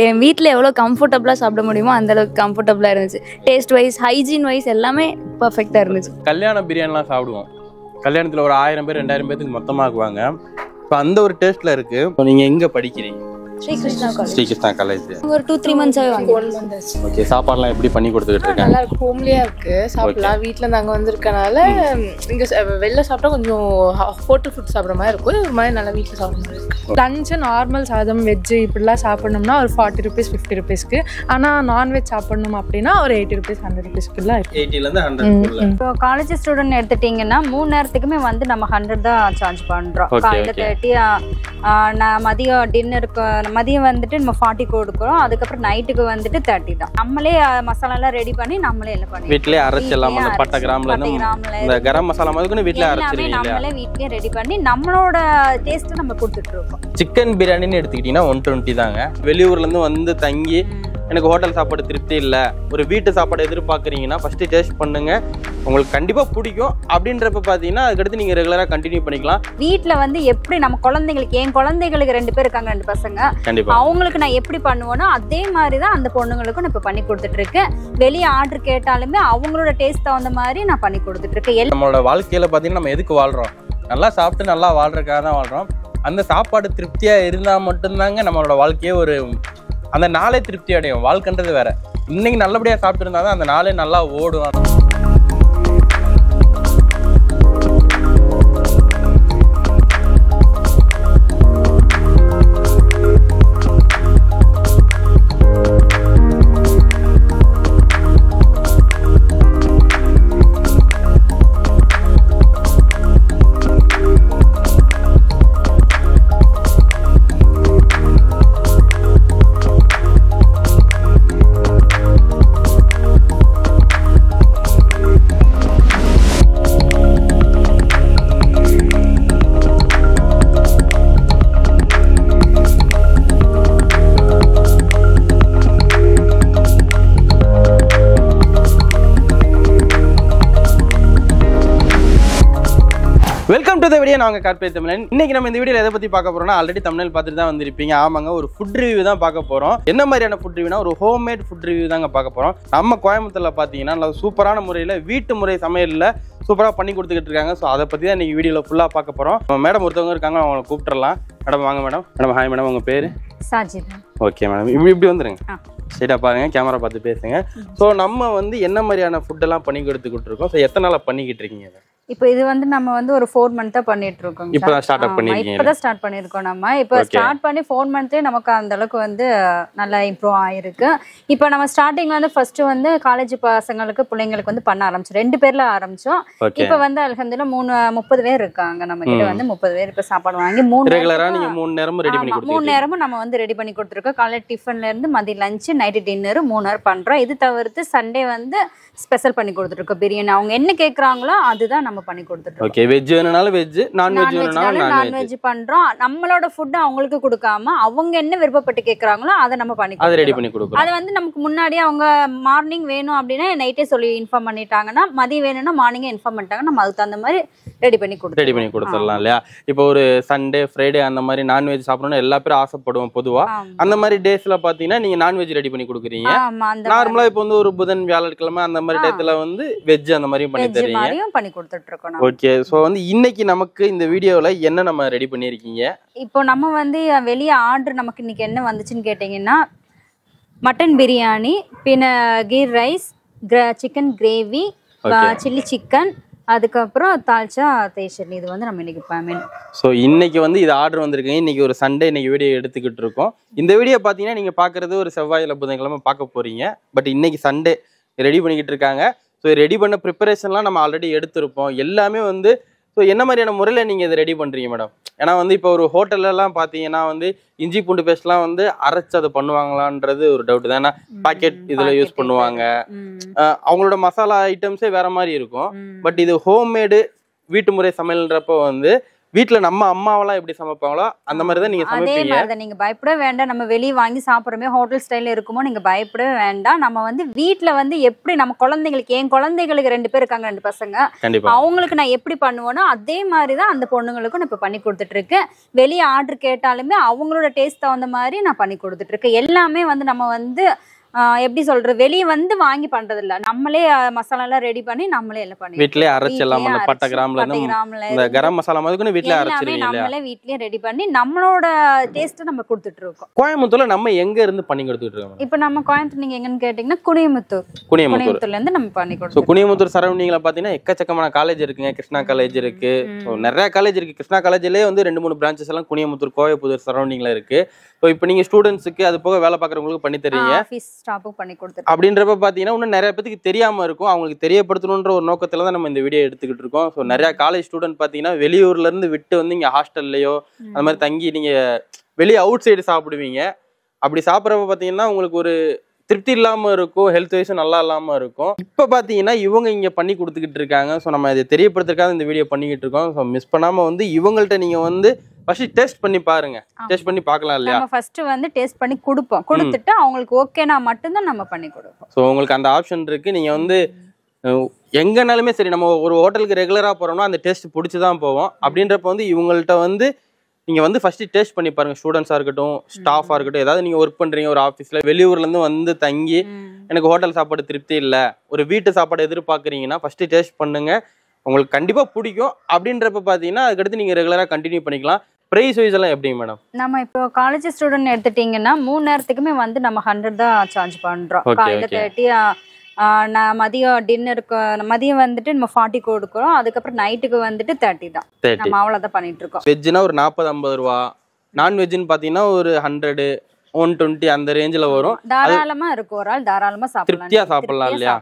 என் வீட்டில் எவ்வளோ கம்ஃபர்டபுளாக சாப்பிட முடியுமோ அந்த அளவுக்கு கம்ஃபர்டபுளாக இருந்துச்சு. டேஸ்ட் வைஸ், ஹைஜீன் வைஸ் எல்லாமே பர்ஃபெக்டாக இருந்துச்சு. கல்யாண பிரியாணிலாம் சாப்பிடுவோம். கல்யாணத்தில் ஒரு 1000 பேர் 2000 பேருக்கு மொத்தமாக ஆக்குவாங்க. இப்போ அந்த ஒரு டேஸ்ட்டில் இருக்குது. இப்போ நீங்கள் எங்கே படிக்கிறீங்க? ஸ்ரீகிருஷ்ணா காலேஜ். ஒரு 2-3 months-ஆவே வாங்க. ஓகே, சாப்பாடுலாம் எப்படி பண்ணி கொடுத்துக்கிட்டு இருக்காங்க? நல்லா இருக்கு, ஹோம்லியா இருக்கு, சாப்பிடலாம். வீட்டில் நாங்கள் வந்திருக்கனால இங்கே வெளில சாப்பிட்டா கொஞ்சம் ஹோட்டல் ஃபுட் சாப்பிட்ற மாதிரி இருக்கும். ஒரு மாதிரி நல்லா வீட்டில் சாப்பிட்ற மாதிரி இருக்கும். லஞ்சு நார்மல் சாதம் வெஜ்ஜு இப்படிலாம் சாப்பிட்ணும்னா ஒரு 40 rupees 50 rupeesக்கு. ஆனால் நான்வெஜ் சாப்பிட்ணும் அப்படின்னா ஒரு 80 rupees 100 rupeesக்குலாம் இருக்கு. 80லேருந்து 100. இப்போ காலேஜ் ஸ்டூடெண்ட் எடுத்துட்டீங்கன்னா 3 நேரத்துக்குமே வந்து நம்ம 100 தான் சார்ஜ் பண்ணுறோம். காலையில் 30, நான் மதியம் வந்துட்டு நம்ம 40 கொடுக்குறோம். அதுக்கப்புறம் நைட்டுக்கு வந்துட்டு 30 தான். நம்மளே மசாலாலாம் ரெடி பண்ணி நம்மளே எல்லாம் பண்ணி வீட்டிலே அரைச்செல்லாம் அந்த பட்டை கிராம்ல இந்த கரம் மசாலா மாதிரி வீட்டிலே அரைச்சிருவீங்க. நம்மளே வீட்லயே ரெடி பண்ணி நம்மளோட டேஸ்ட் நம்ம கொடுத்துட்டு இருக்கோம். சிக்கன் பிரியாணின்னு எடுத்துக்கிட்டீங்கன்னா 120 தாங்க. வெளியூர்ல இருந்து வந்து தங்கி எனக்கு ஹோட்டல் சாப்பாடு திருப்தி இல்லை, ஒரு வீட்டு சாப்பாடு எதிர்பார்க்குறீங்கன்னா ஃபர்ஸ்ட் டேஸ்ட் பண்ணுங்க, உங்களுக்கு கண்டிப்பா பிடிக்கும். அப்படின்றப்ப பார்த்தீங்கன்னா அதுக்கடுத்து நீங்க ரெகுலரா கண்டினியூ பண்ணிக்கலாம். வீட்டில் வந்து எப்படி நம்ம குழந்தைங்களுக்கு, என் குழந்தைகளுக்கு 2 பேர் இருக்காங்க, 2 பசங்க. கண்டிப்பா அவங்களுக்கு நான் எப்படி பண்ணுவேனோ அதே மாதிரி தான் அந்த பொண்ணுங்களுக்கும் நான் இப்போ பண்ணி கொடுத்துட்டு இருக்கேன். வெளியே ஆர்டர் கேட்டாலுமே அவங்களோட டேஸ்ட் தகுந்த மாதிரி நான் பண்ணி கொடுத்துட்டு இருக்கேன். நம்மளோட வாழ்க்கையில பார்த்தீங்கன்னா நம்ம எதுக்கு வாழ்றோம்? நல்லா சாப்பிட்டு நல்லா வாழ்றதுக்காக தான் வாழ்றோம். அந்த சாப்பாடு திருப்தியா இருந்தா மட்டும்தாங்க நம்மளோட வாழ்க்கையே ஒரு அந்த நாளே திருப்தி அடையும். வாழ்க்கைன்றது வேற. இன்னைக்கு நல்லபடியா சாப்பிட்டு இருந்தா தான் அந்த நாளே நல்லா ஓடும். Welcome to the video. நாங்க கார்ப்பரேட் தமிழன். இன்னைக்கு நம்ம இந்த வீடியோல எதை பத்தி பார்க்க போறோம்னா, ஆல்ரெடி தமிழ் பார்த்துட்டு தான் வந்திருப்பீங்க. ஆமாங்க, ஒரு ஃபுட் ரிவ்யூ தான் பார்க்க போறோம். என்ன மாதிரியான ஃபுட் ரிவ்யூனா, ஒரு ஹோம்மேட் ஃபுட் ரிவ்யூ தாங்க பார்க்க போறோம். நம்ம கோயம்புத்தூர்ல பாத்தீங்கன்னா நல்ல சூப்பரான முறையில வீட்டு முறை சமையல்ல சூப்பரா பண்ணி கொடுத்துக்கிட்டு இருக்காங்க. ஸோ அதை பத்தி தான் இன்னைக்கு வீடியோல ஃபுல்லா பார்க்க போறோம். மேடம் ஒருத்தவங்க இருக்காங்க, அவங்களை கூப்பிட்டுறலாம். மேடம் வாங்க மேடம். மேடம் ஹாய் மேடம், உங்க பேரு? சாஜிதா. ஓகே மேடம், இப்படி வந்துருங்க. ஸ்ட்ரைட்டா பாருங்க, கேமரா பார்த்து பேசுங்க. ஸோ நம்ம வந்து என்ன மாதிரியான ஃபுட்டெல்லாம் பண்ணி கொடுத்துக்கிட்டு இருக்கோம்? ஸோ எத்தனை நாளா பண்ணிக்கிட்டு இருக்கீங்க? இப்போ இது வந்து நம்ம வந்து ஒரு 4 month பண்ணிட்டு இருக்கோம். இப்பதான் ஸ்டார்ட் அப் பண்ணிருக்கீங்க. இப்பதான் ஸ்டார்ட் பண்ணிருக்கோம். நம்ம இப்போ ஸ்டார்ட் பண்ணி 4 month நமக்கு அந்த அளவுக்கு வந்து நல்லா இம்ப்ரூவ் ஆயிருக்கு. இப்போ நம்ம ஸ்டார்டிங்ல வந்து ஃபர்ஸ்ட் வந்து காலேஜ் பசங்களுக்கு பிள்ளைங்களுக்கு வந்து பண்ண ஆரம்பிச்சோம். 2 பேர்ல ஆரம்பிச்சோம். இப்போ வந்து அல்ஹம்துலில்லாஹ் 30 பேர் இருக்காங்க நம்ம கிட்ட. வந்து 30 பேர் இப்போ சாப்பாடு வாங்கி 3 ரெகுலரா நீங்க 3 நேரமும் ரெடி பண்ணி கொடுத்துருக்கீங்க. 3 நேரமும் நம்ம வந்து ரெடி பண்ணி கொடுத்துருக்கோம். காலையில டிஃபன்ல இருந்து மதிய லஞ்ச் நைட் டின்னர் 3 நேரம் பண்றோம். இது தவிர்த்து சண்டே வந்து ஸ்பெஷல் பண்ணி கொடுத்துருக்கோம். பிரியாணி அவங்க என்ன கேக்குறாங்களோ அதுதான் நம்ம பண்ணி கொடுத்துருக்கோம். ஓகே, வெஜ் வேணும்னாலும் வெஜ், நான்வெஜ் வேணும்னாலும் நான்வெஜ் பண்றோம். நம்மளோட ஃபுட் அவங்களுக்கு கொடுக்காம அவங்க என்ன விருப்பப்பட்டு கேக்குறாங்களோ அதை நம்ம பண்ணி அதை ரெடி பண்ணி கொடுக்கிறோம். அது வந்து நமக்கு முன்னாடியே அவங்க மார்னிங் வேணும் அப்படின்னா நைட்டே சொல்லி இன்ஃபார்ம் பண்ணிட்டாங்கன்னா, மதியம் வேணும்னா மார்னிங்கே இன்ஃபார்ம் பண்ணிட்டாங்க, நம்ம அதுக்கு தகுந்த மாதிரி ரெடி பண்ணி கொடுத்துடலாம் இல்லையா? இப்போ ஒரு சண்டே ஃப்ரைடே அந்த மாதிரி நான்வெஜ் சாப்பிடணும்னு எல்லா பேரும் ஆசைப்படுவோம் பொதுவா. அந்த மாதிரி டேஸ்ல பாத்தீங்கன்னா நீங்க நான்வெஜ் ரெடி பண்ணி கொடுக்குறீங்க. நார்மலா இப்போ வந்து ஒரு புதன் வியாழக்கிழமை அந்த மாதிரி டயத்துல வந்து வெஜ் அந்த மாதிரியும் பண்ணி தரீங்க. பண்ணி கொடுத்துட்டு இருக்கோம். ஓகே, சோ வந்து இன்னைக்கு நமக்கு இந்த வீடியோல என்ன நம்ம ரெடி பண்ணிருக்கீங்க? இப்போ நம்ம வந்து வெளியே ஆர்டர் நமக்கு இன்னைக்கு என்ன வந்துச்சுன்னு கேட்டீங்கன்னா, மட்டன் பிரியாணி, பின்ன கீர் rice, chicken gravy, chilli chicken, அதுக்கப்புறம் தால்ச்சா தயிர் சட்னி. இது வந்து நம்ம இன்னைக்கு மெனு. ஸோ இன்னைக்கு வந்து இது ஆர்டர் வந்திருக்கீங்க. இன்னைக்கு ஒரு சண்டே, இன்னைக்கு வீடியோ எடுத்துக்கிட்டு இருக்கோம். இந்த வீடியோ பார்த்தீங்கன்னா நீங்கள் பார்க்குறது ஒரு செவ்வாயில் புதன்கிழமை பார்க்க போறீங்க. பட் இன்னைக்கு சண்டே ரெடி பண்ணிக்கிட்டு இருக்காங்க. ஸோ ரெடி பண்ண ப்ரிப்பரேஷன்லாம் நம்ம ஆல்ரெடி எடுத்திருப்போம். எல்லாமே வந்து ஸோ என்ன மாதிரியான முறையில் நீங்கள் இதை ரெடி பண்ணுறீங்க மேடம்? ஏன்னா வந்து இப்போ ஒரு ஹோட்டல்லலாம் பார்த்தீங்கன்னா வந்து இஞ்சி பூண்டு பேஸ்ட்லாம் வந்து அரைச்சு அதை பண்ணுவாங்களான்றது ஒரு டவுட் தான். ஏன்னா பாக்கெட் இதில் யூஸ் பண்ணுவாங்க. அவங்களோட மசாலா ஐட்டம்ஸே வேற மாதிரி இருக்கும். பட் இது ஹோம்மேடு வீட்டு முறை சமையல்ன்றப்போ வந்து வீட்டுல நம்ம அம்மாவெல்லாம் எப்படி சமைப்பாங்களோ அந்த மாதிரி தான் நீங்க அதே சமைப்பீங்க. மாதிரிதான், நீங்க பயப்படவே வேண்டாம். நம்ம வெளியே வாங்கி சாப்பிட்றோமே ஹோட்டல் ஸ்டைல இருக்குமோ நீங்க பயப்படவே வேண்டாம். நம்ம வந்து வீட்டுல வந்து எப்படி நம்ம குழந்தைங்களுக்கு, என் குழந்தைகளுக்கு 2 பேர் இருக்காங்க, 2 பசங்க, கண்டிப்பா அவங்களுக்கு நான் எப்படி பண்ணுவேனோ அதே மாதிரிதான் அந்த பொண்ணுங்களுக்கும் நான் இப்ப பண்ணி கொடுத்துட்டு இருக்கேன். வெளியே ஆர்டர் கேட்டாலுமே அவங்களோட டேஸ்ட் தகுந்த மாதிரி நான் பண்ணி கொடுத்துட்டு இருக்கேன். எல்லாமே வந்து நம்ம வந்து எப்படி சொல்றது, வெளியே வந்து வாங்கி பண்றது இல்ல, நம்மளே மசாலா எல்லாம் ரெடி பண்ணி நம்மளே எல்லாம் பண்ணி வீட்லயே அரைச்செல்லாம் அந்த பட்டை கிராம்ல இருந்து இந்த கரம் மசாலா மாதிரி வீட்லயே அரைச்சிருவீங்க. நம்மளே வீட்லயே ரெடி பண்ணி நம்மளோட டேஸ்ட் நம்ம கொடுத்துட்டு இருக்கோம். கோயம்புத்தூர்ல நம்ம எங்க இருந்து பண்ணி கொடுத்துட்டு இருக்கோம்? இப்ப நம்ம கோயம்புத்தூர் நீங்க எங்கன்னு கேட்டீங்கன்னா குனியமுத்தூர்ல இருந்து நம்ம பண்ணி கொடுத்தோம். குனியமுத்தூர் சரௌண்டிங்ல பாத்தீங்கன்னா எக்கச்சக்கமான காலேஜ் இருக்குங்க. கிருஷ்ணா காலேஜ் இருக்கு, நிறைய காலேஜ் இருக்கு. கிருஷ்ணா காலேஜ்லயே வந்து 2-3 பிரான்ச்சஸ் எல்லாம் குனியமுத்தூர் கோயம்புத்தூர் சரௌண்டிங்ல இருக்கு. இப்போ நீங்க ஸ்டூடெண்ட்ஸுக்கு அது போக வேலை பாக்குறவங்களுக்கு பண்ணி தரீங்க. ஆபீஸ் ஸ்டாஃப்க்கு பண்ணி கொடுத்துட்டு அப்படின்றப்ப பாத்தீங்கன்னா இன்னும் நிறைய பேருக்கு தெரியாம இருக்கும். அவங்களுக்கு தெரியப்படுத்தணுன்ற ஒரு நோக்கத்துல தான் நம்ம இந்த வீடியோ எடுத்துக்கிட்டு இருக்கோம். ஸோ நிறைய காலேஜ் ஸ்டூடெண்ட் பாத்தீங்கன்னா வெளியூர்ல இருந்து விட்டு வந்து இங்க ஹாஸ்டல்லையோ அந்த மாதிரி தங்கி நீங்க வெளியே அவுட் சைடு சாப்பிடுவீங்க. அப்படி சாப்பிட்றப்ப பாத்தீங்கன்னா உங்களுக்கு ஒரு திருப்தி இல்லாம இருக்கும், ஹெல்த் வைஸும் நல்லா இல்லாம இருக்கும். இப்ப பாத்தீங்கன்னா இவங்க இங்க பண்ணி கொடுத்துக்கிட்டு இருக்காங்க. ஸோ நம்ம இதை தெரியப்படுத்துறதுக்காக இந்த வீடியோ பண்ணிக்கிட்டு இருக்கோம். ஸோ மிஸ் பண்ணாம வந்து இவங்கள்ட்ட நீங்க வந்து ஃபர்ஸ்ட் டேஸ்ட் பண்ணி பாருங்க. டேஸ்ட் பண்ணி பார்க்கலாம் இல்லையா? நம்ம ஃபர்ஸ்ட் வந்து டேஸ்ட் பண்ணி கொடுப்போம். கொடுத்துட்டு அவங்களுக்கு ஓகேனா மட்டும் தான் நம்ம பண்ணி கொடுப்போம். ஸோ உங்களுக்கு அந்த ஆப்ஷன் இருக்கு. நீங்க வந்து எங்கனாலுமே சரி, நம்ம ஒரு ஹோட்டலுக்கு ரெகுலரா போறோம்னா அந்த டேஸ்ட் பிடிச்சி தான் போவோம். அப்படின்றப்ப வந்து இவங்கள்ட்ட வந்து நீங்க வந்து ஃபர்ஸ்ட் டேஸ்ட் பண்ணி பாருங்க. ஸ்டூடெண்ட்ஸா இருக்கட்டும், ஸ்டாஃபா இருக்கட்டும், ஏதாவது நீங்க ஒர்க் பண்றீங்க ஒரு ஆஃபீஸ்ல, வெளியூர்ல இருந்து வந்து தங்கி எனக்கு ஹோட்டல் சாப்பாடு திருப்தி இல்லை, ஒரு வீட்டு சாப்பாடு எதிர்பார்க்குறீங்கன்னா ஃபர்ஸ்ட் டேஸ்ட் பண்ணுங்க. உங்களுக்கு கண்டிப்பா பிடிக்கும். அப்படின்றப்ப பாத்தீங்கன்னா அதுக்கடுத்து நீங்க ரெகுலரா கண்டினியூ பண்ணிக்கலாம். பிரைஸ் வைஸ் எல்லாம் எப்படிங்க மேடம்? நம்ம இப்போ காலேஜ் ஸ்டூடெண்ட் எடுத்துட்டீங்கன்னா 3 நேரத்துக்குமே வந்து நம்ம 100 தான் சார்ஜ் பண்றோம். காலையில 30, நான் மதியம் டின்னருக்கு மதியம் வந்துட்டு நம்ம 40 கொடுக்குறோம். அதுக்கப்புறம் நைட்டுக்கு வந்துட்டு 30 தான். நம்ம அவ்வளவுதான் பண்ணிட்டு இருக்கோம். வெஜ்னா ஒரு 40-50 ரூபா, நான்வெஜ்னு பாத்தீங்கன்னா ஒரு 100, 120 அந்த ரேஞ்சில வரும். தாராளமா இருக்கும், ஒரு ஆள் தாராளமா சாப்பிடலாம், திருப்தியா சாப்பிடலாம் இல்லையா?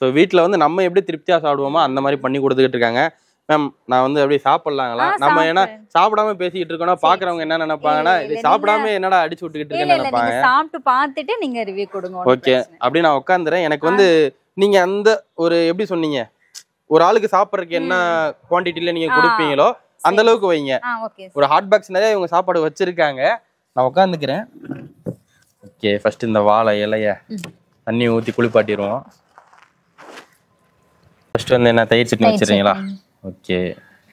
ஸோ வீட்டில் வந்து நம்ம எப்படி திருப்தியா சாப்பிடுவோமோ அந்த மாதிரி பண்ணி கொடுத்துக்கிட்டு இருக்காங்க. மேம் நான் வந்து எப்படி சாப்பிடலாங்களா? நம்ம ஏன்னா சாப்பிடாம பேசிக்கிட்டு இருக்கோம்னா பாக்குறவங்க என்ன நினைப்பாங்கன்னா, இது சாப்பிடாம என்னடா அடிச்சு விட்டுக்கிட்டு இருக்கேன்னு நினைப்பாங்க. சாப்பிட்டு பார்த்துட்டு நீங்க ரிவ்யூ கொடுங்க. ஓகே, அப்படி நான் உட்காந்துறேன். எனக்கு வந்து நீங்க அந்த ஒரு எப்படி சொன்னீங்க, ஒரு ஆளுக்கு சாப்பிட்றதுக்கு என்ன குவான்டிட்டில நீங்க கொடுப்பீங்களோ அந்த அளவுக்கு வைங்க. ஒரு ஹாட் பாக்ஸ் நிறைய இவங்க சாப்பாடு வச்சிருக்காங்க. நான் உட்காந்துக்கிறேன். ஓகே, ஃபர்ஸ்ட் இந்த வாழை இலைய தண்ணி ஊற்றி குளிப்பாட்டிடுவோம். ஃபர்ஸ்ட் வந்து என்ன தயிர் சட்னி வச்சிருக்கீங்களா? ஓகே,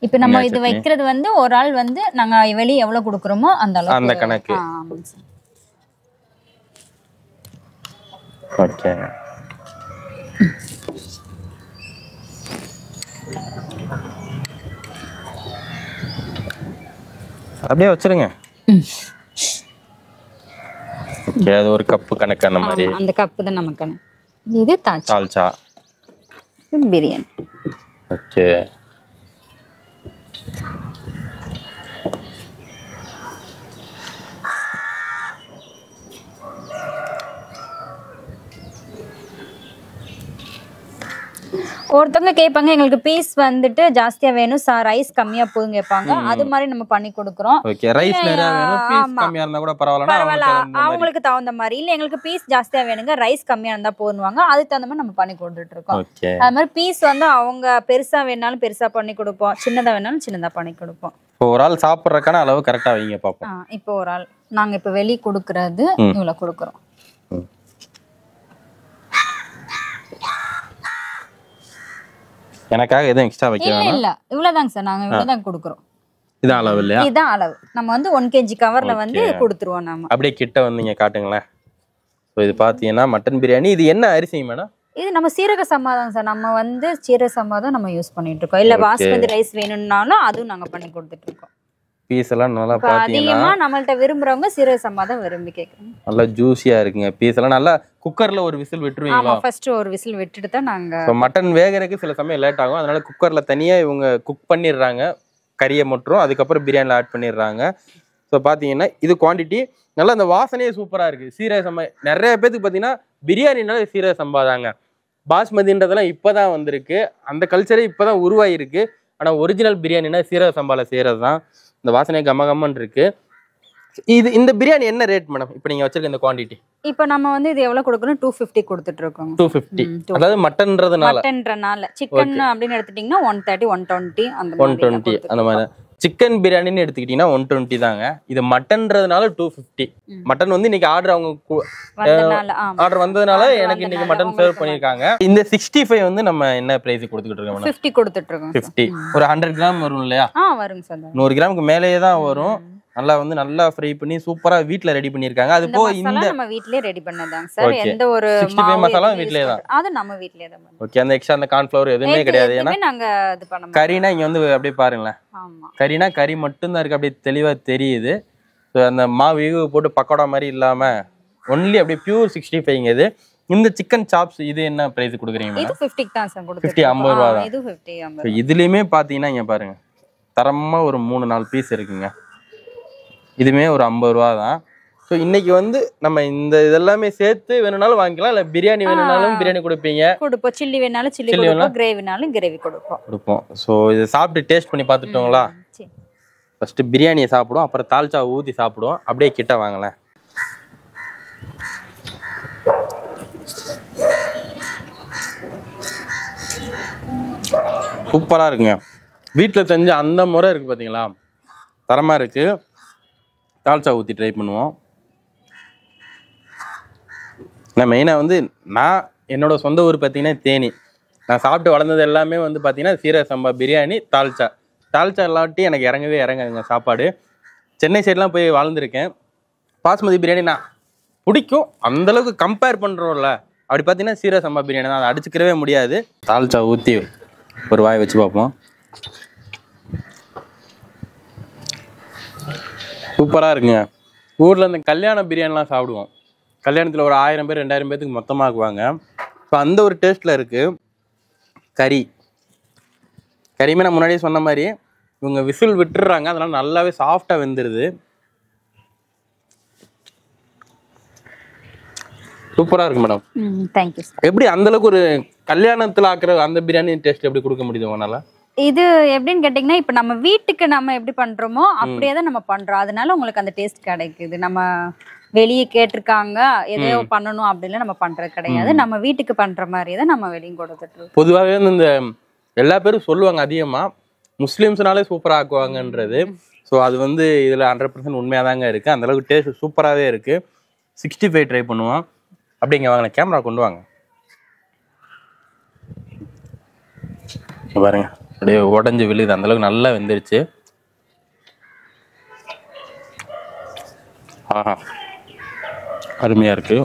இப்போ நம்ம இது வைக்கிறது வந்து ஒரு ஆள் வந்து நாங்க வெளியே எவ்வளவு கொடுக்குறோமோ அந்த அளவுக்கு அந்த கணக்கு. ஓகே, அப்படியே வச்சிருங்க. ஓகே, அது ஒரு கப்பு கணக்கு அந்த மாதிரி. அந்த கப்பு தான் நமக்கு. இது தால்ச்சா பிரியாணி. ஓகே, ஒருத்தவங்க கேட்பாங்க எங்களுக்கு பீஸ் வந்துட்டு ஜாஸ்தியா வேணும், ரைஸ் கம்மியா போதும் கேட்பாங்க. அது மாதிரி நம்ம பண்ணி கொடுக்குறோம். ஓகே, ரைஸ் நிறைய வேணும், பீஸ் கம்மியா இருந்தா கூட பரவாயில்லை, அவங்களுக்கு தகுந்த மாதிரி. இல்ல எங்களுக்கு பீஸ் ஜாஸ்தியா வேணுங்க, ரைஸ் கம்மியா இருந்தா போதுவாங்க, அதுக்கு தகுந்த மாதிரி நம்ம பண்ணி கொடுத்துட்டு இருக்கோம். அது மாதிரி பீஸ் வந்து அவங்க பெருசா வேணாலும் பெருசா பண்ணி கொடுப்போம், சின்னதா வேணாலும் சின்னதா பண்ணி கொடுப்போம். இப்போ ஒரு ஆள் சாப்பிட்றதுக்கான அளவு கரெக்டா வைங்க பாப்போம். இப்போ ஒரு ஆள் நாங்க இப்ப வெளியே கொடுக்கறது இவ்வளவு கொடுக்குறோம். எனக்காக எதுவும் எக்ஸ்ட்ரா வைக்கலாம்? இல்ல இவ்வளவுதாங்க சார், நாங்க இவ்வளவுதான் கொடுக்குறோம். இதான் அளவு இல்லையா? இதான் அளவு. நம்ம வந்து 1 kg கவர்ல வந்து கொடுத்துருவோம். நம்ம அப்படியே கிட்ட வந்தீங்க காட்டுங்களேன். இது பாத்தீங்கன்னா மட்டன் பிரியாணி. இது என்ன அரிசி மேடம்? இது நம்ம சீரக சம்பா தான் சார். நம்ம வந்து சீரக சம்பா தான் நம்ம யூஸ் பண்ணிட்டு இருக்கோம். இல்ல பாஸ்மதி ரைஸ் வேணும்னாலும் அதுவும் நாங்க பண்ணி கொடுத்துட்டு இருக்கோம். பீஸ் எல்லாம் நல்லா பாத்தீங்கன்னா அதிகமா நம்மள்ட்ட விரும்புறவங்க சீரக சம்பா தான் விரும்பி கேக்குறாங்க. நல்லா ஜூசியா இருக்குங்க. பீஸ் எல்லாம் நல்லா குக்கர்ல ஒரு விசில் விட்டுருவீங்களா? ஆமா, ஃபர்ஸ்ட் ஒரு விசில் விட்டுட்டு தான் நாங்க. மட்டன் வேகறதுக்கு சில சமயம் லேட் ஆகும், அதனால குக்கர்ல தனியா இவங்க குக் பண்ணிடுறாங்க. கறியை மட்டும் அதுக்கப்புறம் பிரியாணில ஆட் பண்ணிடுறாங்க. ஸோ பாத்தீங்கன்னா இது குவான்டிட்டி நல்லா, அந்த வாசனையே சூப்பரா இருக்கு. சீரக சம்பா நிறைய பேருக்கு பாத்தீங்கன்னா பிரியாணினால சீரக சம்பா தாங்க. பாஸ்மதின்றதெல்லாம் இப்பதான் வந்திருக்கு, அந்த கல்ச்சரே இப்பதான் உருவாயிருக்கு. ஆனா ஒரிஜினல் பிரியாணினா சீரக சம்பால செய்யறது தான். இந்த வாசனையே கம்மன்னு இருக்கு. இது இந்த பிரியாணி என்ன ரேட் மேடம் இப்போ நீங்க வச்சிருக்க இந்த குவாண்டிட்டி? இப்போ நம்ம வந்து இது எவ்வளவு கொடுக்கணும்? 250 கொடுத்துட்டு இருக்கோம். 250. அதாவது மட்டன்றதுனால. சிக்கன் அப்படின்னு எடுத்துட்டீங்கன்னா 130, 120 அந்த 120 அந்த மாதிரி. சிக்கன் பிரியாணின்னு எடுத்துக்கிட்டீங்கன்னா 120 தாங்க. இது மட்டன்றதுனால 250. மட்டன் வந்து இன்னைக்கு ஆர்டர் அவங்க ஆர்டர் வந்ததுனால எனக்கு இன்னைக்கு மட்டன் சர்வ் பண்ணிருக்காங்க. இந்த 65 வந்து நம்ம என்ன பிரைஸ் கொடுத்துக்கிட்டு இருக்கோம்? 50 கொடுத்துட்டு இருக்கோம். 50 ஒரு 100 கிராம் வரும் இல்லையா? வருங்க சார். 100 கிராமுக்கு மேலேயே தான் வரும். நல்லா ஃப்ரை பண்ணி சூப்பரா வீட்ல ரெடி பண்ணிருக்காங்க. அது போக இந்த நம்ம வீட்லயே ரெடி பண்ணதாங்க சார். எந்த ஒரு 65 மசாலா வீட்லயே தான். அது நம்ம வீட்லயே தான். ஓகே. அந்த எக்ஸ்ட்ரா அந்த கார்ன் ஃப்ளவர் எதுவுமே கிடையாது. ஏன்னா நாங்க இது பண்ண மாட்டோம். கறினா இங்க வந்து அப்படியே பாருங்களேன். ஆமா. கறினா கறி மட்டும் தான் இருக்கு, அப்படியே தெளிவா தெரியுது. அந்த மாவு போட்டு பக்கோடா மாதிரி இல்லாம ஒன்லி அப்படியே பியூர் 65ங்க இது. இந்த சிக்கன் சாப்ஸ் இது என்ன பிரைஸ் கொடுக்குறீங்க? இது 50 தான் சார் கொடுத்துட்டு. 50 50 ரூபாய் தான். இது 50 50. இதுலயுமே பாத்தீங்கன்னா இங்க பாருங்க தரமா ஒரு 3-4 பீஸ் இருக்குங்க. இதுமே ஒரு 50 ரூபா தான். ஸோ இன்னைக்கு வந்து நம்ம இந்த இதெல்லாமே சேர்த்து வேணும்னாலும் வாங்கிக்கலாம், இல்லை பிரியாணி வேணும்னாலும் பிரியாணி கொடுப்பீங்க. கொடுப்போம். சில்லி வேணாலும் சில்லி கொடுப்போம், கிரேவினாலும் கிரேவி கொடுப்போம். ஸோ இதை சாப்பிட்டு டேஸ்ட் பண்ணி பார்த்துட்டோங்களா? ஃபர்ஸ்ட் பிரியாணியை சாப்பிடுவோம், அப்புறம் தால்ச்சா ஊற்றி சாப்பிடுவோம். அப்படியே கிட்ட வாங்கலாம். சூப்பராக இருக்குங்க. வீட்டில் செஞ்ச அந்த முறை இருக்குது பார்த்தீங்களா, தரமாக இருக்குது. தால்ச்சா ஊற்றி ட்ரை பண்ணுவோம். நான் மெயினாக வந்து என்னோட சொந்த ஊர் பார்த்தீங்கன்னா தேனி. நான் சாப்பிட்டு வளர்ந்தது எல்லாமே வந்து பார்த்தீங்கன்னா சீரக சம்பா பிரியாணி, தால்ச்சா இல்லாட்டி எனக்கு இறங்கவே இறங்காதுங்க சாப்பாடு. சென்னை சைட்லாம் போய் வாழ்ந்துருக்கேன். பாஸ்மதி பிரியாணி நான் பிடிக்கும், அந்தளவுக்கு கம்பேர் பண்ணுறோம்ல, அப்படி பார்த்தீங்கன்னா சீரக சம்பா பிரியாணி தான், அதை அடிச்சுக்கிறவே முடியாது. தால்ச்சா ஊற்றி ஒரு வாய் வச்சு பார்ப்போம். சூப்பராக இருக்குங்க. ஊரில் இந்த கல்யாண பிரியாணிலாம் சாப்பிடுவோம். கல்யாணத்தில் ஒரு 1000 பேர் 2000 பேர்த்துக்கு மொத்தமாக ஆக்குவாங்க. ஸோ அந்த ஒரு டேஸ்ட்டில் இருக்குது. கறியுமே நான் முன்னாடியே சொன்ன மாதிரி இவங்க விசில் விட்டுடுறாங்க, அதனால் நல்லாவே சாஃப்டாக வெந்துடுது. சூப்பராக இருக்கு மேடம். தேங்க்யூ. எப்படி அந்தளவுக்கு ஒரு கல்யாணத்தில் ஆக்குற அந்த பிரியாணி டேஸ்ட் எப்படி கொடுக்க முடியுது உங்களால்? இது எப்படின்னு கேட்டிங்கன்னா, இப்போ நம்ம வீட்டுக்கு நம்ம எப்படி பண்ணுறோமோ அப்படியே தான் நம்ம பண்ணுறோம். அதனால உங்களுக்கு அந்த டேஸ்ட் கிடைக்குது. நம்ம வெளியே கேட்டிருக்காங்க எதையோ பண்ணணும் அப்படின்லாம் நம்ம பண்ணுறது கிடையாது. நம்ம வீட்டுக்கு பண்ணுற மாதிரி தான் நம்ம வெளியும் கொடுத்துட்டு. பொதுவாகவே இந்த எல்லா பேரும் சொல்லுவாங்க அதிகமாக முஸ்லீம்ஸ்னாலே சூப்பராக ஆக்குவாங்கன்றது. ஸோ அது வந்து இதில் 100% உண்மையாக தாங்க இருக்குது. அந்தளவுக்கு டேஸ்ட் சூப்பராகவே இருக்குது. 65 ட்ரை பண்ணுவோம். அப்படிங்க வாங்க, கேமரா கொண்டு வாங்க. பாருங்க அப்படியே உடஞ்சி விழுது, அந்தளவுக்கு நல்லா வெந்துருச்சு. ஆஹா, அருமையாக இருக்கு.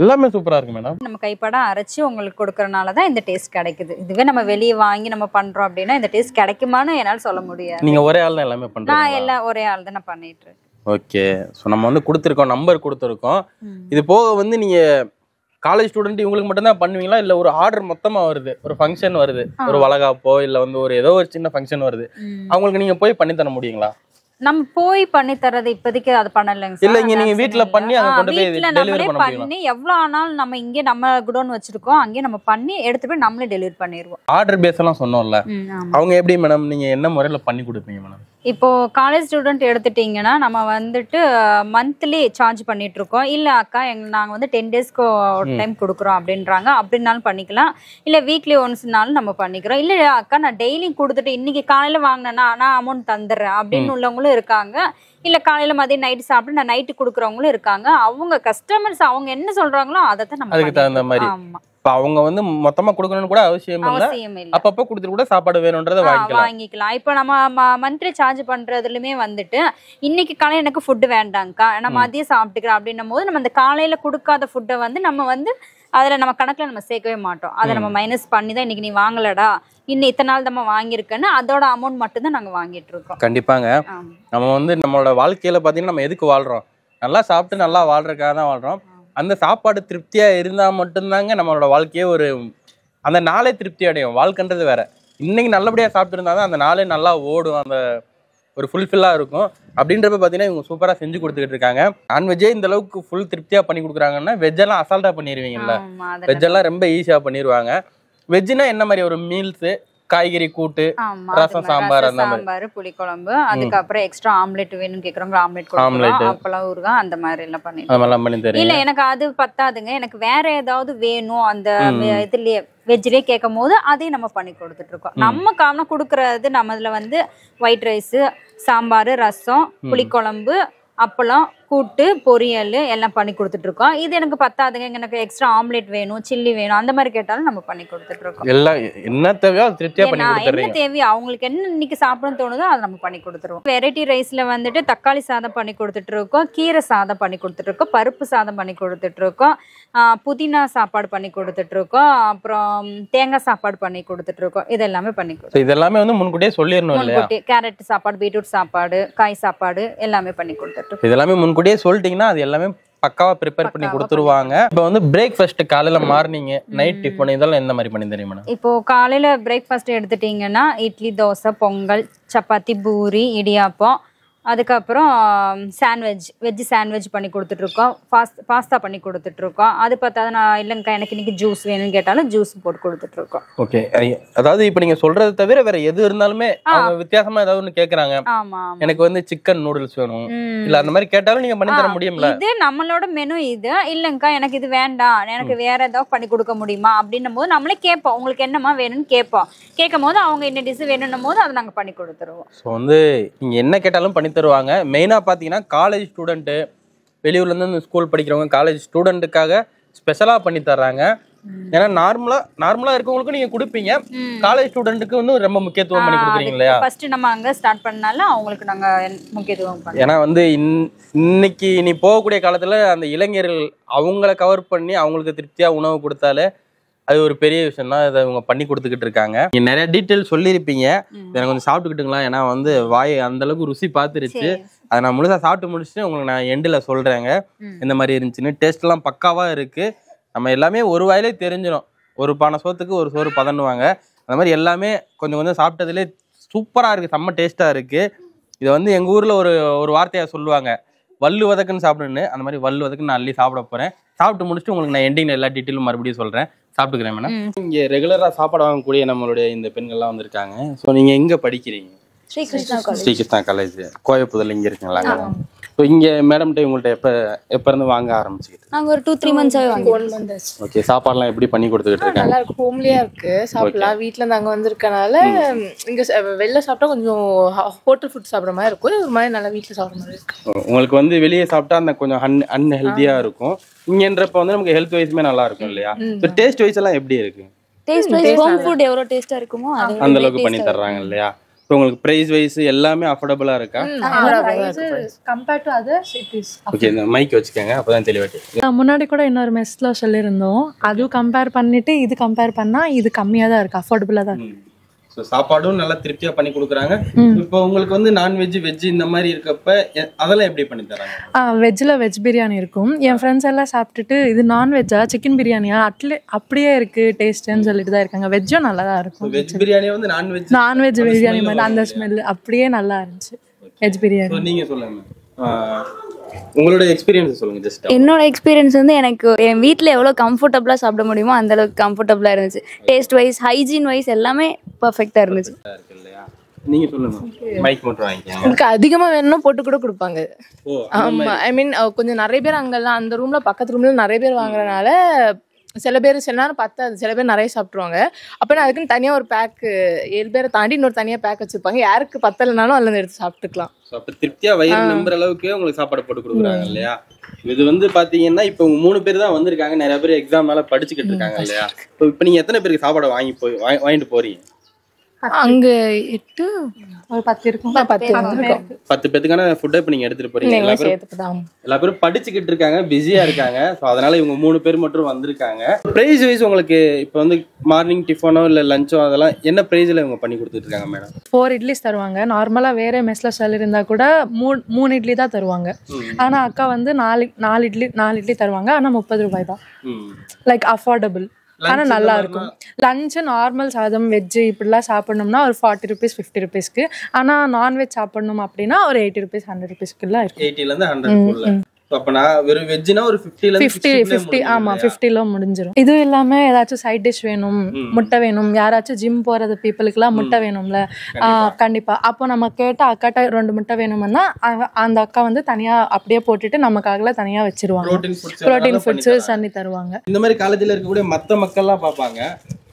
எல்லாமே சூப்பரா இருக்கு மேடம். நம்ம கைப்பட அரைச்சு உங்களுக்கு கொடுக்கறனால தான் இந்த டேஸ்ட் கிடைக்குது. இதுவே நம்ம வெளியே வாங்கி நம்ம பண்றோம் அப்படின்னா இந்த டேஸ்ட் கிடைக்குமான்னு என்னால சொல்ல முடியாது. நீங்க ஒரே ஆள் தான் எல்லாமே பண்றீங்க? நான் எல்லாம் ஒரே ஆள் தான் நான் பண்ணிட்டு இருக்கேன். ஓகே. ஸோ நம்ம வந்து கொடுத்துருக்கோம், நம்பர் கொடுத்துருக்கோம். இது போக வந்து நீங்க காலேஜ் ஸ்டூடெண்ட் இவங்களுக்கு மட்டும் தான் பண்ணுவீங்களா, இல்ல ஒரு ஆர்டர் மொத்தமா வருது, ஒரு ஃபங்க்ஷன் வருது, ஒரு வளகாப்போ இல்ல வந்து ஒரு ஏதோ ஒரு சின்ன ஃபங்க்ஷன் வருது, அவங்களுக்கு நீங்க போய் பண்ணி தர முடியுங்களா? நம்ம போய் பண்ணி தரது இப்போதைக்கு அது பண்ணலங்க சார். இல்ல இங்க நீங்க வீட்ல பண்ணி அங்க கொண்டு போய் டெலிவரி பண்ணி எவ்வளவு ஆனாலும் நம்ம இங்க நம்ம குடோன் வச்சிருக்கோம், அங்கே நம்ம பண்ணி எடுத்து போய் நம்மளே டெலிவரி பண்ணிடுவோம். ஆர்டர் பேஸ் எல்லாம் சொன்னோம்ல, அவங்க எப்படி மேடம் நீங்க என்ன முறையில பண்ணி கொடுப்பீங்க மேடம்? இப்போ காலேஜ் ஸ்டூடெண்ட் எடுத்துட்டீங்கன்னா நம்ம வந்துட்டு மந்த்லி சார்ஜ் பண்ணிட்டு இருக்கோம். இல்ல அக்கா நாங்க வந்து 10 டேஸ்க்கு ஒரு டைம் கொடுக்குறோம் அப்படின்றாங்க, அப்படின்னாலும் பண்ணிக்கலாம். இல்ல வீக்லி ஒன்ஸ்னாலும் நம்ம பண்ணிக்கிறோம். இல்ல அக்கா நான் டெய்லி கொடுத்துட்டு இன்னைக்கு காலையில வாங்கினேன்னா நான் அமௌண்ட் தந்துடுறேன் அப்படின்னு உள்ளவங்களும் இருக்காங்க. இல்ல காலையில மதியம் நைட்டு சாப்பிட்டு நான் நைட்டு கொடுக்குறவங்களும் இருக்காங்க. அவங்க கஸ்டமர்ஸ் அவங்க என்ன சொல்றாங்களோ அதை தான் நம்ம அதுக்கு தகுந்த மாதிரி. இப்ப அவங்க வந்து மொத்தமா கொடுக்கணும்னு கூட அவசியம் இல்ல, அப்பப்ப கொடுத்துட்டு கூட சாப்பாடு வேணும்ன்றத வாங்கிக்கலாம். இப்போ நம்ம மந்த்லி சார்ஜ் பண்றதுலயுமே வந்துட்டு இன்னைக்கு காலையில எனக்கு ஃபுட் வேண்டாங்கக்கா, நான் மதியம் சாப்பிட்டுக்கிறேன் அப்படின்னும் போது நம்ம அந்த காலையில கொடுக்காத ஃபுட்டை வந்து நம்ம வந்து அதுல நம்ம கணக்குல நம்ம சேர்க்கவே மாட்டோம். அதை நம்ம மைனஸ் பண்ணி தான் இன்னைக்கு நீ வாங்கலடா இன்னும் இத்தனை நாள் நம்ம வாங்கியிருக்கேன்னு அதோட அமௌண்ட் மட்டும் தான் நாங்க வாங்கிட்டு இருக்கோம். கண்டிப்பாங்க. நம்ம வந்து நம்மளோட வாழ்க்கையில பாத்தீங்கன்னா நம்ம எதுக்கு வாழ்றோம்? நல்லா சாப்பிட்டு நல்லா வாழ்றதுக்காக தான் வாழ்றோம். அந்த சாப்பாடு திருப்தியா இருந்தா மட்டும்தாங்க நம்மளோட வாழ்க்கையே ஒரு அந்த நாளே திருப்தி அடையும். வாழ்க்கைன்றது வேற. இன்னைக்கு நல்லபடியா சாப்பிட்டு இருந்தா தான் அந்த நாளே நல்லா ஓடும், அந்த ஒரு ஃபுல்ஃபில்லா இருக்கும். அப்படின்றப்ப பாத்தீங்கன்னா இவங்க சூப்பரா செஞ்சு கொடுத்துக்கிட்டு இருக்காங்க. நான்வெஜ்ஜே இந்த அளவுக்கு ஃபுல் திருப்தியா பண்ணி கொடுக்குறாங்கன்னா வெஜ்ஜெல்லாம் அசால்ட்டா பண்ணிடுவீங்கல்ல? வெஜ்ஜெல்லாம் ரொம்ப ஈஸியா பண்ணிடுவாங்க. வெஜ்ஜுனா என்ன மாதிரி ஒரு மீல்ஸ் காய்கறி கூட்டு, ஆமா, ரசம், சாம்பார் அந்த மாதிரி. சாம்பார், புளிக்குழம்பு, அதுக்கப்புறம் எக்ஸ்ட்ரா ஆம்லெட் வேணும்னு கேக்குறவங்க ஆம்லெட் கொடுக்குறோம், அப்பளம் ஊறுகாய் அந்த மாதிரி எல்லாம் பண்ணிடுறோம். அந்த மாதிரிலாம் பண்ணி தரீங்க. இல்ல எனக்கு அது பத்தாதுங்க, எனக்கு வேற ஏதாவது வேணும் அந்த இதுலயே வெஜ்லயே கேட்கும் போது அதையும் நம்ம பண்ணி கொடுத்துட்டு இருக்கோம். நம்ம காரணம் கொடுக்கறது நம்ம இதுல வந்து ஒயிட் ரைஸ், சாம்பார், ரசம், புளிக்குழம்பு, அப்பளம், கூட்டு, பொரியல் எல்லாம் பண்ணி கொடுத்துட்டு இருக்கோம். இது எனக்கு பத்தாதுங்க, எனக்கு எக்ஸ்ட்ரா ஆம்லெட் வேணும், சில்லி வேணும், அந்த மாதிரி கேட்டாலும் நம்ம பண்ணி கொடுத்துட்டு இருக்கோம். எல்லாம் என்ன தேவையோ திருப்தியா பண்ணி என்ன கொடுத்துறீங்க. தேவையோ அவங்களுக்கு என்ன இன்னைக்கு சாப்பிடணும்னு தோணுதோ அதை நம்ம பண்ணி கொடுத்துருவோம். வெரைட்டி ரைஸ்ல வந்துட்டு தக்காளி சாதம் பண்ணி கொடுத்துட்டு இருக்கோம், கீரை சாதம் பண்ணி கொடுத்துட்டு இருக்கோம், பருப்பு சாதம் பண்ணி கொடுத்துட்டு இருக்கோம், புதினா சாப்பாடு பண்ணி கொடுத்துட்டு இருக்கோம், அப்புறம் தேங்காய் சாப்பாடு பண்ணி கொடுத்துட்டு இருக்கோம். இது எல்லாமே பண்ணி கொடுத்துருக்கோம். இதெல்லாமே வந்து முன்கூட்டியே சொல்லிடணும் இல்லையா? கேரட் சாப்பாடு, பீட்ரூட் சாப்பாடு, காய் சாப்பாடு எல்லாமே பண்ணி கொடுத்துட்டு இருக்கோம். இதெல்லாமே முன்கூட்டியே சொல்லிட்டீங்கன்னா அது எல்லாமே பக்காவா ப்ரிப்பேர் பண்ணி கொடுத்துருவாங்க. இப்போ வந்து பிரேக்ஃபாஸ்ட் காலையில மார்னிங், நைட் டிஃபன் இதெல்லாம் எந்த மாதிரி பண்ணி தெரியும் மேடம்? இப்போ காலையில பிரேக்ஃபாஸ்ட் எடுத்துட்டீங்கன்னா இட்லி, தோசை, பொங்கல், சப்பாத்தி, பூரி, இடியாப்பம், அதுக்கப்புறம் சாண்ட்விச், வெஜ் சாண்ட்விச் பண்ணி கொடுத்துட்ருக்கோம், பாஸ்தா பண்ணி கொடுத்துட்ருக்கோம். அது பார்த்தா நான் இல்லைங்கக்கா எனக்கு இன்னைக்கு ஜூஸ் வேணும்னு கேட்டாலும் ஜூஸ் போட்டு கொடுத்துட்ருக்கோம். ஓகே, அதாவது இப்போ நீங்கள் சொல்றது தவிர வேற எது இருந்தாலுமே அவங்க வித்தியாசமா ஏதாவது ஒன்று கேட்குறாங்க. ஆமாம், எனக்கு வந்து சிக்கன் நூடுல்ஸ் வேணும் இல்லை அந்த மாதிரி கேட்டாலும் நீங்கள் பண்ணி தர முடியும்ல? இது நம்மளோட மெனு. இது இல்லைங்கக்கா எனக்கு இது வேண்டாம், எனக்கு வேற ஏதாவது பண்ணி கொடுக்க முடியுமா அப்படின்னும் போது நம்மளே கேட்போம், உங்களுக்கு என்னமா வேணும்னு கேட்போம். கேட்கும் போது அவங்க என்ன டிஷ் வேணும்னும் போது அதை நாங்கள் பண்ணி கொடுத்துருவோம். ஸோ வந்து நீங்கள் என்ன கேட்டாலும் பண்ணி தருவாங்க. மெயினாக பார்த்தீங்கன்னா காலேஜ் ஸ்டூடெண்ட்டு, வெளியூர்லேருந்து ஸ்கூல் படிக்கிறவங்க, காலேஜ் ஸ்டூடெண்ட்டுக்காக ஸ்பெஷலாக பண்ணி தர்றாங்க. ஏன்னா நார்மலாக இருக்கவங்களுக்கும் நீங்கள் கொடுப்பீங்க, காலேஜ் ஸ்டூடெண்ட்டுக்கு வந்து ரொம்ப முக்கியத்துவம் பண்ணி கொடுக்குறீங்க இல்லையா? ஃபர்ஸ்ட் நம்ம அங்கே ஸ்டார்ட் பண்ணனால அவங்களுக்கு நாங்கள் முக்கியத்துவம் பண்ணுறோம். ஏன்னா வந்து இன்னைக்கு நீ போகக்கூடிய காலத்தில் அந்த இளைஞர்கள் அவங்கள கவர் பண்ணி அவங்களுக்கு திருப்தியாக உணவு கொடுத்தாலே அது ஒரு பெரிய விஷயம் தான். இதை இவங்க பண்ணி கொடுத்துக்கிட்டு இருக்காங்க. நீங்க நிறைய டீட்டெயில் சொல்லியிருப்பீங்க, எனக்கு கொஞ்சம் சாப்பிட்டுக்கிட்டுங்களா? ஏன்னா வந்து வாய் அந்த அளவுக்கு ருசி பார்த்துருச்சு. அதை நான் முழுசாக சாப்பிட்டு முடிச்சுட்டு உங்களுக்கு நான் எண்டில் சொல்கிறேங்க இந்த மாதிரி இருந்துச்சுன்னு. டேஸ்ட்லாம் பக்காவாக இருக்குது. நம்ம எல்லாமே ஒரு வாயிலே தெரிஞ்சிடும். ஒரு பானை சோத்துக்கு ஒரு சோறு பதன்னுவாங்க. அந்த மாதிரி எல்லாமே கொஞ்சம் கொஞ்சம் சாப்பிட்டதுலேயே சூப்பராக இருக்குது, செம்ம டேஸ்ட்டாக இருக்குது. இதை வந்து எங்கள் ஊரில் ஒரு வார்த்தையாக சொல்லுவாங்க, வல்லு வதக்குன்னு சாப்பிடுன்னு. அந்த மாதிரி வல்லு வதக்குன்னு நான் அள்ளி சாப்பிட போகிறேன். சாப்பிட்டு முடிச்சுட்டு உங்களுக்கு நான் எண்டிங்கில் எல்லா டீட்டெயிலும் மறுபடியும் சொல்கிறேன். சாப்பிட்டுக்கிறேன் மேடம். இங்கே ரெகுலராக சாப்பாடு வாங்கக்கூடிய நம்மளுடைய இந்த பெண்கள்லாம் வந்திருக்காங்க. ஸோ நீங்கள் எங்கே படிக்கிறீங்க? ஸ்ரீகிருஷ்ணா காலேஜ் கோயம்புத்தூர்ல இங்கே இருக்குங்களா? ஸோ இங்கே மேடம்கிட்ட உங்கள்கிட்ட எப்போ இருந்து வாங்க ஆரம்பிச்சுக்கிட்டு? நாங்கள் ஒரு 2-3 months வாங்க. 1 month ஆச்சு. ஓகே, சாப்பாடுலாம் எப்படி பண்ணி கொடுத்துக்கிட்டு இருக்காங்க? நல்லா இருக்கு, ஹோம்லியா இருக்கு, சாப்பிடலாம். வீட்டில் இருந்து அங்கே வந்திருக்கனால இங்கே வெளில சாப்பிட்டா கொஞ்சம் ஹோட்டல் ஃபுட் சாப்பிட்ற மாதிரி இருக்கும், ஒரு மாதிரி நல்லா வீட்டில் சாப்பிட்ற மாதிரி இருக்கு. உங்களுக்கு வந்து வெளியே சாப்பிட்டா அந்த கொஞ்சம் அன்ஹெல்தியாக இருக்கும். இங்கன்றப்ப வந்து நமக்கு ஹெல்த் வைஸுமே நல்லா இருக்கும் இல்லையா? ஸோ டேஸ்ட் வைஸ் எல்லாம் எப்படி இருக்கு? டேஸ்ட் வைஸ் ஹோம் ஃபுட் எவ்வளோ டேஸ்ட்டாக இருக்குமோ அந்த அளவுக்கு பண்ணி தர்றாங்க இல்லையா? ஸோ உங்களுக்கு ப்ரைஸ் வைஸ் எல்லாமே அஃபோர்டபுளா இருக்கா? Compared to others it is. Okay, இந்த மைக் வச்சுக்கோங்க அப்பதான் தெளிவாட்டு. முன்னாடி கூட இன்னொரு மெஸ்ல சொல்லியிருந்தோம், அதுவும் கம்பேர் பண்ணிட்டு இது கம்பேர் பண்ணா இது கம்மியாக தான் இருக்கு, அஃபோர்டபுளாக தான் இருக்கு. ஸோ சாப்பாடும் நல்லா திருப்தியா பண்ணி கொடுக்குறாங்க. இப்போ உங்களுக்கு வந்து நான்வெஜ் வெஜ் இந்த மாதிரி இருக்கப்ப அதெல்லாம் எப்படி பண்ணி தராங்க? வெஜ்ஜில் வெஜ் பிரியாணி இருக்கும். என் ஃப்ரெண்ட்ஸ் எல்லாம் சாப்பிட்டுட்டு இது நான்வெஜ்ஜா சிக்கன் பிரியாணியா அப்படியே இருக்கு டேஸ்ட்னு சொல்லிட்டு தான் இருக்காங்க. வெஜ்ஜும் நல்லா தான் இருக்கும். வெஜ் பிரியாணி வந்து நான்வெஜ் பிரியாணி மாதிரி அந்த ஸ்மெல் அப்படியே நல்லா இருந்துச்சு வெஜ் பிரியாணி. நீங்க சொல்லுங்க, உங்களோட எக்ஸ்பீரியன்ஸ் சொல்லுங்க. ஜஸ்ட் என்னோட எக்ஸ்பீரியன்ஸ் வந்து எனக்கு என் வீட்டில் எவ்வளோ கம்ஃபர்டபுளாக சாப்பிட முடியுமோ அந்த அளவுக்கு கம்ஃபர்டபுளாக இருந்துச்சு. டேஸ்ட் வைஸ், ஹைஜீன் வைஸ் எல்லாமே பர்ஃபெக்டாக இருந்துச்சு. நீங்க சொல்லுங்க, மைக் மட்டும் வாங்கிக்கோங்க. உங்களுக்கு அதிகமாக வேணும்னா போட்டு கூட கொடுப்பாங்க. ஆமாம், ஐ மீன் கொஞ்சம் நிறைய பேர் அங்கெல்லாம் அந்த ரூமில் பக்கத்து ரூமில் நிறைய பேர் வாங்குறதுனால சில நேரம் பத்தாது, சில பேர் நிறைய சாப்பிட்ருவாங்க. அப்போனா அதுக்குன்னு தனியாக ஒரு பேக்கு 7 பேரை தாண்டி இன்னொரு தனியாக பேக் வச்சுருப்பாங்க. யாருக்கு பத்தலைனாலும் அதில் எடுத்து சாப்பிட்டுக்கலாம். அப்போ திருப்தியா வயிறு நம்புற அளவுக்கு உங்களுக்கு சாப்பாடு போட்டு கொடுக்குறாங்க இல்லையா? இது வந்து பாத்தீங்கன்னா இப்போ 3 பேர் தான் வந்திருக்காங்க, நிறைய பேர் எக்ஸாம் மேல படிச்சுக்கிட்டு இருக்காங்க இல்லையா? இப்போ நீங்க எத்தனை பேருக்கு சாப்பாடு வாங்கிட்டு போறீங்க? அங்க 8 ஒரு 10 இருக்கும். 10 பேத்துக்கான ஃபுட்டை இப்போ நீங்க எடுத்துட்டு போறீங்க. எல்லா பேரும் படிச்சுக்கிட்டு இருக்காங்க, பிஸியா இருக்காங்க. ஸோ அதனால இவங்க 3 பேர் மட்டும் வந்திருக்காங்க. பிரைஸ் வைஸ் உங்களுக்கு இப்போ வந்து மார்னிங் டிஃபனோ இல்லை லஞ்சோ அதெல்லாம் என்ன பிரைஸ்ல இவங்க பண்ணி கொடுத்துட்டு இருக்காங்க மேடம்? 4 இட்லிஸ் தருவாங்க. நார்மலா வேற மெஸ்ல சொல்லியிருந்தா கூட 3 இட்லி தான் தருவாங்க. ஆனா அக்கா வந்து 4 இட்லி தருவாங்க. ஆனா 30 ரூபாய் தான். லைக் அஃபோர்டபுள், ஆனா நல்லா இருக்கும். லஞ்ச் நார்மல் சாதம் வெஜ் இப்படிலாம் சாப்பிடணும்னா ஒரு 40 rupees 50 rupeesக்கு. ஆனா நான்வெஜ் சாப்பிடணும் அப்படின்னா ஒரு 80 rupees 100 rupeesக்குள்ள இருக்கும். 80ல இருந்து 100 குள்ள. அப்ப நான் வெறும் வெஜ்னா ஒரு 50 ஆமா 50 முடிஞ்சிரும். இதுவும் இல்லாம ஏதாச்சும் சைட் டிஷ் வேணும், முட்டை வேணும், யாராச்சும் ஜிம் போறது பீப்புளுக்குலாம் முட்டை வேணும்ல, கண்டிப்பா. அப்போ நம்ம கேட்ட அக்காட்ட 2 முட்டை வேணும்னா அந்த அக்கா வந்து தனியா அப்படியே போட்டுட்டு நமக்காக தனியா வச்சிருவாங்க. புரோட்டீன் ஃபுட்ஸ் பண்ணி தருவாங்க. இந்த மாதிரி காலேஜ்ல இருக்கக்கூடிய மத்த மக்கள்லாம் பாப்பாங்க,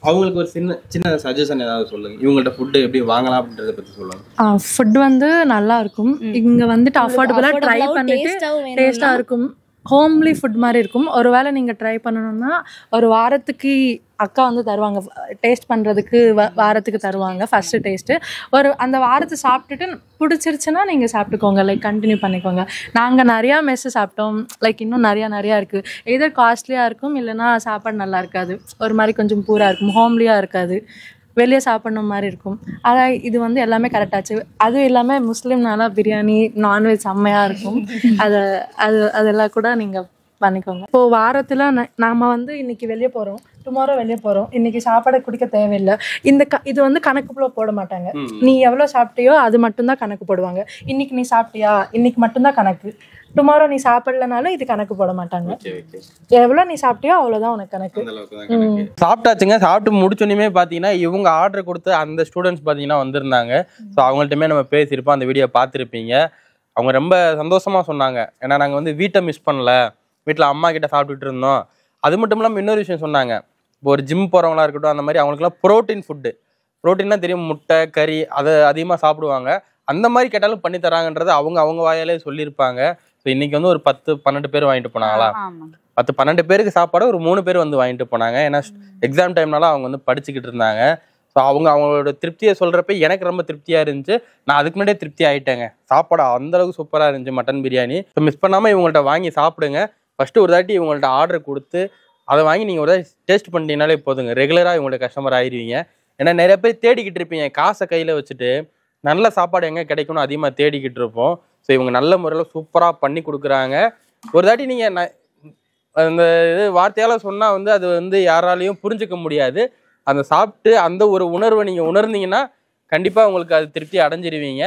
அவங்களுக்கு ஒரு சின்ன சஜஷன் ஏதாவது சொல்லுங்க. இவங்கள்ட்ட ஃபுட் எப்படி வாங்கலாம் அப்படின்றத பத்தி சொல்லுங்க. ஃபுட் வந்து நல்லா இருக்கும். இங்க வந்துட்டு அஃபோர்டபுளா ட்ரை பண்ணிட்டு டேஸ்டா இருக்கும். ஹோம்லி ஃபுட் மாதிரி இருக்கும். ஒருவேளை நீங்க ட்ரை பண்ணணும்னா ஒரு வாரத்துக்கு அக்கா வந்து தருவாங்க, டேஸ்ட் பண்ணுறதுக்கு வாரத்துக்கு தருவாங்க ஃபஸ்ட்டு டேஸ்ட்டு. அந்த வாரத்தை சாப்பிட்டுட்டு பிடிச்சிருச்சுன்னா நீங்கள் சாப்பிட்டுக்கோங்க, லைக் கண்டினியூ பண்ணிக்கோங்க. நாங்கள் நிறையா மெஸ்ஸு சாப்பிட்டோம், லைக் இன்னும் நிறையா இருக்குது. எதர் காஸ்ட்லியாக இருக்கும், இல்லைனா சாப்பாடு நல்லா இருக்காது, ஒரு மாதிரி கொஞ்சம் பூராக இருக்கும், ஹோம்லியாக இருக்காது, வெளியே சாப்பிடணும் மாதிரி இருக்கும். அதான் இது வந்து எல்லாமே கரெக்டாச்சு. அதுவும் இல்லாமல் முஸ்லீம்னால பிரியாணி நான்வெஜ் செம்மையாக இருக்கும். அதெல்லாம் கூட நீங்கள் பண்ணிக்கோங்க. இப்போது வாரத்தில் நாம் வந்து இன்றைக்கி வெளியே போகிறோம், டுமாரோ வெளியே போகிறோம், இன்றைக்கி சாப்பாடு குடிக்க தேவையில்லை. இது வந்து கணக்குள்ள போட மாட்டாங்க. நீ எவ்வளோ சாப்பிட்டியோ அது மட்டும்தான் கணக்கு போடுவாங்க. இன்றைக்கி நீ சாப்பிட்டியா, இன்றைக்கி மட்டும்தான் கணக்கு. டுமாரோ நீ சாப்பிடலனாலும் இது கணக்கு போட மாட்டாங்க. எவ்வளோ நீ சாப்பிட்டியோ அவ்வளோதான் உனக்கு கணக்கு. சாப்பிட்டாச்சுங்க. சாப்பிட்டு முடிச்சோன்னே பார்த்தீங்கன்னா இவங்க ஆர்டர் கொடுத்து அந்த ஸ்டூடெண்ட்ஸ் பார்த்தீங்கன்னா வந்திருந்தாங்க. ஸோ அவங்கள்ட்டமே நம்ம பேசியிருப்போம், அந்த வீடியோ பார்த்துருப்பீங்க. அவங்க ரொம்ப சந்தோஷமாக சொன்னாங்க, ஏன்னா நாங்கள் வந்து வீட்டை மிஸ் பண்ணல, வீட்டில் அம்மா கிட்ட சாப்பிட்டுட்டு இருந்தோம். அது மட்டும் இல்லாமல் இன்னொரு விஷயம் சொன்னாங்க, இப்போ ஒரு ஜிம் போகிறவங்களா இருக்கட்டும், அந்த மாதிரி அவங்களுக்குலாம் ப்ரோட்டீன் ஃபுட்டு, ப்ரோட்டீன்னா தெரியும், முட்டை கறி அதை அதிகமாக சாப்பிடுவாங்க. அந்த மாதிரி கேட்டாலும் பண்ணி தராங்கன்றது அவங்க வாயாலே சொல்லியிருப்பாங்க. ஸோ இன்னைக்கு வந்து ஒரு 10-12 பேர் வாங்கிட்டு போனாங்களா, 10-12 பேருக்கு சாப்பாடு ஒரு 3 பேர் வந்து வாங்கிட்டு போனாங்க. ஏன்னா எக்ஸாம் டைம்னால அவங்க வந்து படிச்சுக்கிட்டு இருந்தாங்க. ஸோ அவங்களோட திருப்தியை சொல்கிறப்ப எனக்கு ரொம்ப திருப்தியாக இருந்துச்சு. நான் அதுக்கு முன்னாடியே திருப்தி ஆகிட்டேங்க. சாப்பாடு அந்தளவுக்கு சூப்பராக இருந்துச்சு, மட்டன் பிரியாணி. ஸோ மிஸ் பண்ணாமல் இவங்கள்ட்ட வாங்கி சாப்பிடுங்க. ஃபஸ்ட்டு ஒரு தாட்டி இவங்கள்ட்ட ஆர்டர் கொடுத்து அதை வாங்கி நீங்கள் ஒரு டேஸ்ட் பண்ணிட்டீங்கனாலே போதுங்க, ரெகுலராக இவங்கள்ட்ட கஸ்டமர் ஆகிடுவீங்க. ஏன்னா நிறைய பேர் தேடிக்கிட்டு இருப்பீங்க, காசை கையில் வச்சுட்டு நல்ல சாப்பாடு எங்கே கிடைக்கும்னு அதிகமாக தேடிக்கிட்டு இருப்போம். ஸோ இவங்க நல்ல முறையில் சூப்பராக பண்ணி கொடுக்குறாங்க. ஒரு தாட்டி நீங்கள் அந்த இது வார்த்தையால் சொன்னால் வந்து அது வந்து யாராலையும் புரிஞ்சிக்க முடியாது. அந்த சாப்பிட்டு அந்த ஒரு உணர்வை நீங்கள் உணர்ந்தீங்கன்னா கண்டிப்பாக உங்களுக்கு அது திருப்தி அடைஞ்சிருவீங்க.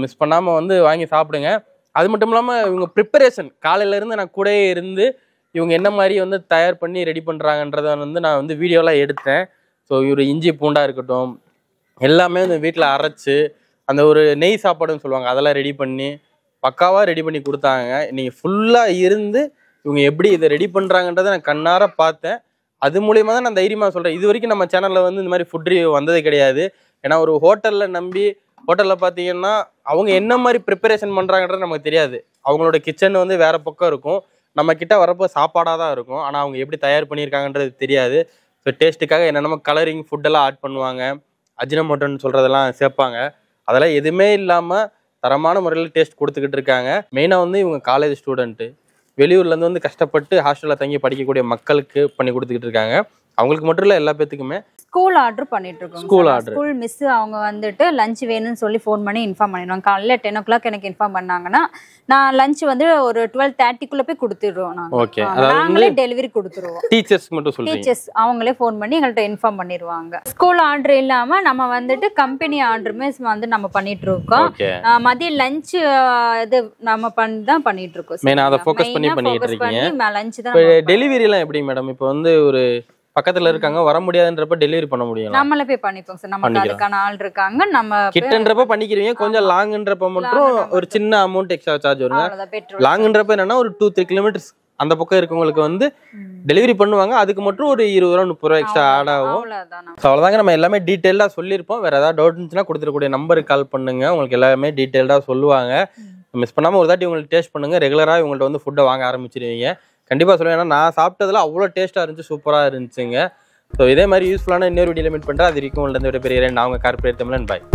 மிஸ் பண்ணாமல் வந்து வாங்கி சாப்பிடுங்க. அது மட்டும் இல்லாமல் இவங்க ப்ரிப்பரேஷன் காலையிலேருந்து நான் கூடயே இருந்து இவங்க என்ன மாதிரி வந்து தயார் பண்ணி ரெடி பண்ணுறாங்கன்றதை வந்து நான் வந்து வீடியோலாம் எடுத்தேன். ஸோ இவர் இஞ்சி பூண்டாக இருக்கட்டும் எல்லாமே வந்து வீட்டில் அரைச்சி அந்த ஒரு நெய் சாப்பாடுன்னு சொல்லுவாங்க, அதெல்லாம் ரெடி பண்ணி பக்காவாக ரெடி பண்ணி கொடுத்தாங்க. நீங்கள் ஃபுல்லாக இருந்து இவங்க எப்படி இதை ரெடி பண்ணுறாங்கன்றதை நான் கண்ணார பார்த்தேன். அது மூலியமாக தான் நான் தைரியமாக சொல்கிறேன். இது வரைக்கும் நம்ம சேனலில் வந்து இந்த மாதிரி ஃபுட் ரிவ்யூ வந்தது கிடையாது. ஏன்னா ஒரு ஹோட்டலில் நம்பி, ஹோட்டலில் பார்த்தீங்கன்னா அவங்க என்ன மாதிரி ப்ரிப்பரேஷன் பண்ணுறாங்கன்றது நமக்கு தெரியாது. அவங்களோட கிச்சன் வந்து வேறு பக்கம் இருக்கும், நம்ம கிட்ட வரப்போ சாப்பாடாக தான் இருக்கும். ஆனால் அவங்க எப்படி தயார் பண்ணியிருக்காங்கன்றது தெரியாது. ஸோ டேஸ்ட்டுக்காக என்னென்னமோ கலரிங் ஃபுட்டெல்லாம் ஆட் பண்ணுவாங்க, அஜினமோட்டோன்னு சொல்கிறதெல்லாம் சேர்ப்பாங்க. அதெல்லாம் எதுவுமே இல்லாமல் தரமான முறையில் டேஸ்ட் கொடுத்துக்கிட்டு இருக்காங்க. மெயினாக வந்து இவங்க காலேஜ் ஸ்டூடெண்ட்டு, வெளியூர்லேருந்து வந்து கஷ்டப்பட்டு ஹாஸ்டலில் தங்கி படிக்கக்கூடிய மக்களுக்கு பண்ணி கொடுத்துக்கிட்டு இருக்காங்க. அவங்களுக்கு மட்டும் இல்லை, எல்லா பேத்துக்குமே. ஸ்கூல் ஆர்டர் பண்ணிட்டு இருக்கோம். ஸ்கூல் மிஸ் அவங்க வந்துட்டு லஞ்ச் வேணும்னு சொல்லி ஃபோன் பண்ணி இன்ஃபார்ம் பண்ணிடுவாங்க. காலையில் 10 o'clock எனக்கு இன்ஃபார்ம் பண்ணாங்கன்னா நான் லஞ்ச் வந்து ஒரு 12:30 போய் கொடுத்துடுவோம். நாங்களே டெலிவரி கொடுத்துருவோம். டீச்சர்ஸ் மட்டும் சொல்லுங்க, டீச்சர்ஸ் அவங்களே ஃபோன் பண்ணி எங்கள்கிட்ட இன்ஃபார்ம் பண்ணிடுவாங்க. ஸ்கூல் ஆர்டர் இல்லாம நம்ம வந்துட்டு கம்பெனி ஆர்டருமே வந்து நம்ம பண்ணிட்டு இருக்கோம். மதிய லஞ்ச் இது நம்ம தான் பண்ணிட்டு இருக்கோம். மெயினா அதை ஃபோக்கஸ் பண்ணி பண்ணிட்டு இருக்கீங்க. லஞ்ச் தான். டெலிவரி எல்லாம் எப்படி மேடம்? இப்போ வந்து ஒரு பக்கத்துல இருக்காங்க, வர முடியாதுன்றப்ப டெலிவரி பண்ண முடியும், நம்மளே போய் பண்ணிப்போம் சார். நமக்கு அதுக்கான ஆள் இருக்காங்க, நம்ம கிட்டன்றப்ப பண்ணிக்கிறீங்க. கொஞ்சம் லாங்ன்றப்ப மட்டும் ஒரு சின்ன அமௌண்ட் எக்ஸ்ட்ரா சார்ஜ் வருங்க. லாங்ன்றப்ப என்னன்னா ஒரு 2-3 கிலோமீட்டர்ஸ் அந்த பக்கம் இருக்கவங்களுக்கு வந்து டெலிவரி பண்ணுவாங்க. அதுக்கு மட்டும் ஒரு 20-30 எக்ஸ்ட்ரா ஆட் ஆகும். அவ்வளவுதாங்க. நம்ம எல்லாமே டீட்டெயிலா சொல்லியிருப்போம். வேற ஏதாவது டவுட் இருந்துச்சுன்னா கொடுத்துருக்கூடிய நம்பருக்கு கால் பண்ணுங்க, உங்களுக்கு எல்லாமே டீட்டெயில்டா சொல்லுவாங்க. மிஸ் பண்ணாம ஒரு தாட்டி உங்களுக்கு டேஸ்ட் பண்ணுங்க. ரெகுலரா இவங்கள்ட்ட வந்து ஃபுட்டை வாங்க ஆரம்பிச்சிருவீங்க. கண்டிப்பாக சொல்லுவேன், ஏன்னா நான் சாப்பிட்டதுல அவ்வளோ டேஸ்ட்டாக இருந்துச்சு, சூப்பராக இருந்துச்சுங்க. ஸோ இதே மாதிரி யூஸ்ஃபுல்லான இன்னொரு வீடியோவில் மீட் பண்ணுறேன். அது வரைக்கும் உங்கள்ட்ட விட பெரிய நான் உங்கள் கார்பரேட் தமிழன். பாய்.